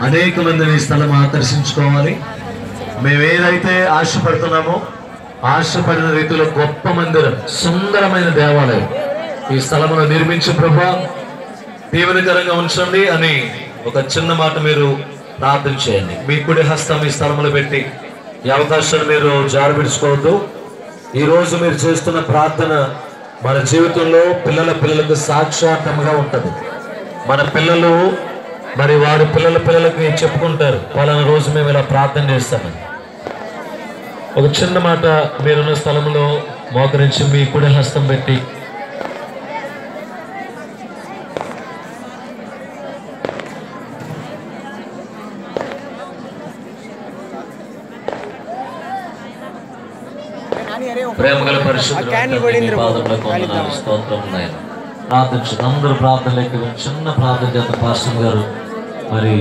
అనేక మందిని ఈ స్థలం ఆకర్షించుకోవాలి. మేము ఏదైతే ఆశపడుతున్నామో ఆశపడిన రీతిలో గొప్ప మందిరం, సుందరమైన దేవాలయం ఈ స్థలంలో నిర్మించి ప్రభా దీవెనకరంగా ఉంచండి అని ఒక చిన్న మాట మీరు ప్రార్థన చేయండి. మీ కుడి హస్తం ఈ స్థలంలో పెట్టి ఈ అవకాశాన్ని మీరు జారవిడుచుకోవద్దు. ఈరోజు మీరు చేస్తున్న ప్రార్థన మన జీవితంలో పిల్లలకు సాక్షాత్తంగా ఉంటుంది. మన పిల్లలు మరి వారి పిల్లలకి చెప్పుకుంటారు, పలానా రోజు మేము ఇలా ప్రార్థన చేస్తామని. ఒక చిన్న మాట మీరున్న స్థలంలో మోకరించి మీ కుడి హస్తం పెట్టి ప్రేమగల పరిశుద్ధుల స్తోత్రం నాయన. ప్రార్థించండి, అందరూ ప్రార్థనలోకి చిన్న ప్రార్థన చేస్తారు. పాస్టర్ గారు మరి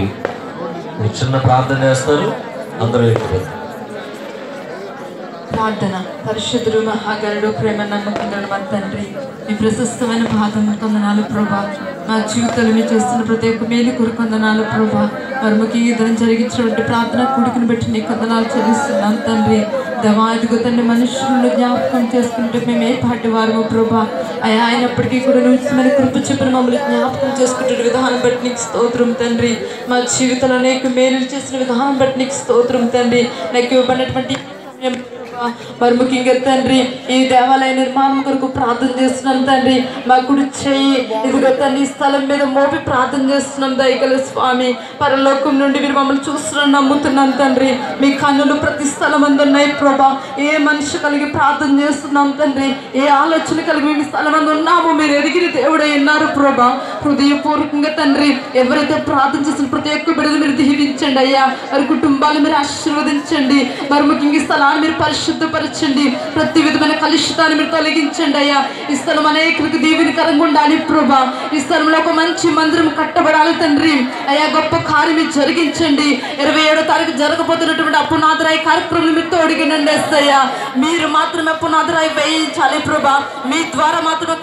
చిన్న ప్రార్థన చేస్తారు, అందరూ ఎక్కువ ప్రార్థన. పరిశుద్ధుడు మహాగరుడు ప్రేమ నమ్మకం మా తండ్రి, మీ ప్రశస్తమైన పాదం కొందనాలు ప్రభా. మా జీవితంలో మీరు చేస్తున్న ప్రతి ఒక్క మేలు కొరకు కొందనాలు ప్రభా. మరొకకి ఇద్దరం జరిగించినటువంటి ప్రార్థన కూడికను బట్టి నీ కొందనాలు చెల్లిస్తున్నాం తండ్రి. దవాదిగో తండ్రి, మనుషులను జ్ఞాపకం చేసుకుంటే మేము ఏ పాటి వారము ప్రభా. అయినప్పటికీ కూడా నువ్వు కృప చెప్పిన మమ్మల్ని జ్ఞాపకం చేసుకుంటున్న విధానం బట్టి నీకు స్తోత్రం తండ్రి. మా జీవితంలో అనేక మేలు చేసిన విధానం బట్టి నీకు స్తోత్రం తండ్రి. నాకు ఇవ్వబడినటువంటి సమయం మరి ముఖ్యంగా తండ్రి ఈ దేవాలయ నిర్మాణం కొరకు ప్రార్థన చేస్తున్నాం తండ్రి. మా కుడి చెయ్యి ఇదిగో తండ్రి ఈ స్థలం మీద మోపి ప్రార్థన చేస్తున్నాం దయగల స్వామి. పరలోకం నుండి మీరు మమ్మల్ని చూస్తున్నాం నమ్ముతున్నాం తండ్రి. మీ కన్నులు ప్రతి స్థలం అందున్నాయి ప్రభా. ఏ మనిషి కలిగి ప్రార్థన చేస్తున్నాం తండ్రి, ఏ ఆలోచన కలిగి మీ స్థలం అందు ఉన్నామో మీరు ఎదిగిన దేవుడై ఉన్నారు ప్రభా. హృదయపూర్వకంగా తండ్రి ఎవరైతే ప్రార్థన చేసిన ప్రతి ఒక్క బిడ్డలు మీరు దీవించండి అయ్యా. వారి కుటుంబాలు మీరు ఆశీర్వదించండి. మరి ముఖ్యంగా ఈ స్థలాన్ని మీరు పరిశుద్ధపరచండి. ప్రతి విధమైన కలుషితాన్ని మీరు తొలగించండి అయ్యా. ఈ స్థలం అనేకులకు దీవెనకరంగా ఉండాలి ప్రభా. ఈ స్థలంలో ఒక మంచి మందిరం కట్టబడాలి తండ్రి అయ్యా. గొప్ప కార్యం మీరు జరిగించండి. 27వ తారీఖు జరగబోతున్నటువంటి అప్పునాథరాయి కార్యక్రమం మీరు తోడిగినండి అయ్యా. మీరు మాత్రమే అప్పునాథరాయి వేయించాలి ప్రభా. మీ ద్వారా మాత్రమే